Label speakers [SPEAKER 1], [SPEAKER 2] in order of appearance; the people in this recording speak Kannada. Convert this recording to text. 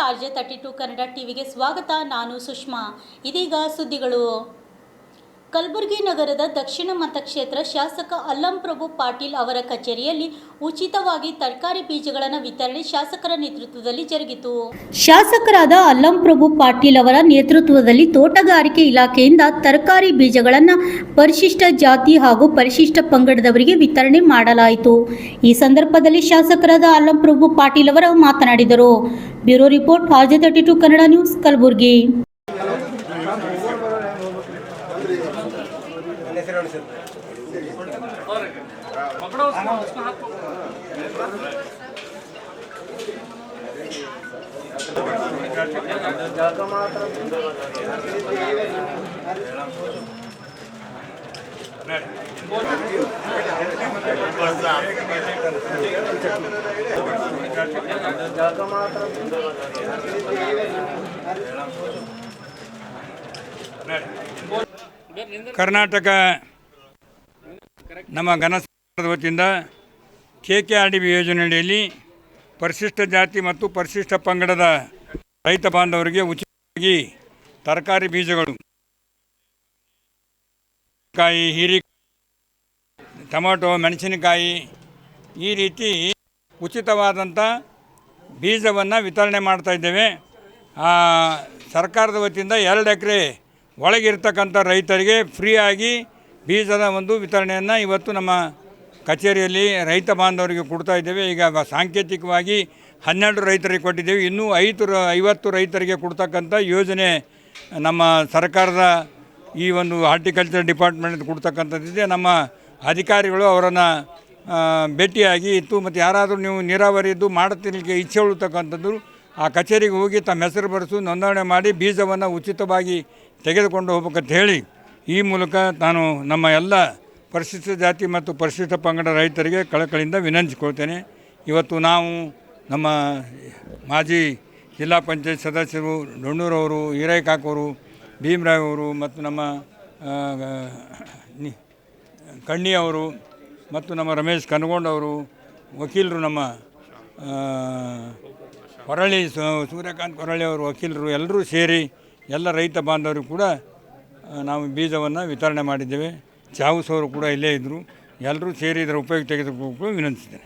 [SPEAKER 1] RJ32 ಕನ್ನಡ ಟಿವಿಗೆ ಸ್ವಾಗತ. ನಾನು ಸುಷ್ಮಾ. ಇದೀಗ ಸುದ್ದಿಗಳು. ಕಲಬುರಗಿ ನಗರದ ದಕ್ಷಿಣ ಮತಕ್ಷೇತ್ರ ಶಾಸಕ ಅಲ್ಲಂ ಪ್ರಭು ಪಾಟೀಲ್ ಅವರ ಕಚೇರಿಯಲ್ಲಿ ಉಚಿತವಾಗಿ ತರಕಾರಿ ಬೀಜಗಳನ್ನು ವಿತರಣೆ ಶಾಸಕರ ನೇತೃತ್ವದಲ್ಲಿ ಜರುಗಿತು. ಶಾಸಕರಾದ ಅಲ್ಲಂ ಪ್ರಭು ಪಾಟೀಲ್ ಅವರ ನೇತೃತ್ವದಲ್ಲಿ ತೋಟಗಾರಿಕೆ ಇಲಾಖೆಯಿಂದ ತರಕಾರಿ ಬೀಜಗಳನ್ನು ಪರಿಶಿಷ್ಟ ಜಾತಿ ಹಾಗೂ ಪರಿಶಿಷ್ಟ ಪಂಗಡದವರಿಗೆ ವಿತರಣೆ ಮಾಡಲಾಯಿತು. ಈ ಸಂದರ್ಭದಲ್ಲಿ ಶಾಸಕರಾದ ಅಲ್ಲಂ ಪ್ರಭು ಪಾಟೀಲ್ ಅವರು ಮಾತನಾಡಿದರು. Bureau report RJ32 Kannada news, Kalaburagi.
[SPEAKER 2] Karnataka ನಮ್ಮ ಘನ ಸರ್ಕಾರದ ವತಿಯಿಂದ KKRDB ಯೋಜನೆಯಡಿಯಲ್ಲಿ ಪರಿಶಿಷ್ಟ ಜಾತಿ ಮತ್ತು ಪರಿಶಿಷ್ಟ ಪಂಗಡದ ರೈತ ಬಾಂಧವರಿಗೆ ಉಚಿತವಾಗಿ ತರಕಾರಿ ಬೀಜಗಳು, ಕಾಯಿ, ಹೀರೆಕಾಯಿ, ಟೊಮೆಟೊ, ಮೆಣಸಿನಕಾಯಿ ಈ ರೀತಿ ಉಚಿತವಾದಂಥ ಬೀಜವನ್ನು ವಿತರಣೆ ಮಾಡ್ತಾಯಿದ್ದೇವೆ. ಸರ್ಕಾರದ ವತಿಯಿಂದ 2 ಎಕರೆ ಒಳಗಿರ್ತಕ್ಕಂಥ ರೈತರಿಗೆ ಫ್ರೀಯಾಗಿ ಬೀಜದ ಒಂದು ವಿತರಣೆಯನ್ನು ಇವತ್ತು ನಮ್ಮ ಕಚೇರಿಯಲ್ಲಿ ರೈತ ಬಾಂಧವರಿಗೆ ಕೊಡ್ತಾ ಇದ್ದೇವೆ. ಈಗ ಸಾಂಕೇತಿಕವಾಗಿ 12 ರೈತರಿಗೆ ಕೊಟ್ಟಿದ್ದೇವೆ. ಇನ್ನೂ 50 ರೈತರಿಗೆ ಕೊಡ್ತಕ್ಕಂಥ ಯೋಜನೆ ನಮ್ಮ ಸರ್ಕಾರದ ಈ ಒಂದು ಹಾರ್ಟಿಕಲ್ಚರ್ ಡಿಪಾರ್ಟ್ಮೆಂಟ್ ಕೊಡ್ತಕ್ಕಂಥದ್ದಿದೆ. ನಮ್ಮ ಅಧಿಕಾರಿಗಳು ಅವರನ್ನು ಭೇಟಿಯಾಗಿ ಇತ್ತು. ಮತ್ತು ಯಾರಾದರೂ ನೀವು ನೀರಾವರಿದ್ದು ಮಾಡುತ್ತಿರಲಿಕ್ಕೆ ಇಚ್ಛೆ ಉಳ್ತಕ್ಕಂಥದ್ದು ಆ ಕಚೇರಿಗೆ ಹೋಗಿ ತಮ್ಮ ಹೆಸರು ಬರೆಸು ನೋಂದಣಿ ಮಾಡಿ ಬೀಜವನ್ನು ಉಚಿತವಾಗಿ ತೆಗೆದುಕೊಂಡು ಹೋಗ್ಬೇಕಂತ ಹೇಳಿ ಈ ಮೂಲಕ ನಾನು ನಮ್ಮ ಎಲ್ಲ ಪರಿಶಿಷ್ಟ ಜಾತಿ ಮತ್ತು ಪರಿಶಿಷ್ಟ ಪಂಗಡ ರೈತರಿಗೆ ಕಳಕಳಿಯಿಂದ ವಿನಂತಿಸ್ಕೊಳ್ತೇನೆ. ಇವತ್ತು ನಾವು ನಮ್ಮ ಮಾಜಿ ಜಿಲ್ಲಾ ಪಂಚಾಯತ್ ಸದಸ್ಯರು ಡೊಣ್ಣೂರವರು, ಹಿರೇಕಾಕವರು, ಭೀಮರಾವ್ ಅವರು ಮತ್ತು ನಮ್ಮ ಕಣ್ಣಿಯವರು ಮತ್ತು ನಮ್ಮ ರಮೇಶ್ ಕನಗೊಂಡವರು, ವಕೀಲರು ನಮ್ಮ ಹೊರಳ್ಳಿ ಸೂರ್ಯಕಾಂತ್ ಹೊರಳ್ಳಿಯವರು ವಕೀಲರು ಎಲ್ಲರೂ ಸೇರಿ ಎಲ್ಲ ರೈತ ಬಾಂಧವರು ಕೂಡ ನಾವು ಬೀಜವನ್ನು ವಿತರಣೆ ಮಾಡಿದ್ದೇವೆ. ಚಾವುಸ್ ಅವರು ಕೂಡ ಇಲ್ಲೇ ಇದ್ದರು. ಎಲ್ಲರೂ ಸೇರಿ ಇದರ ಉಪಯೋಗ ತೆಗೆದುಕೊಂಡು ವಿನಂತಿಸ್ತೇನೆ.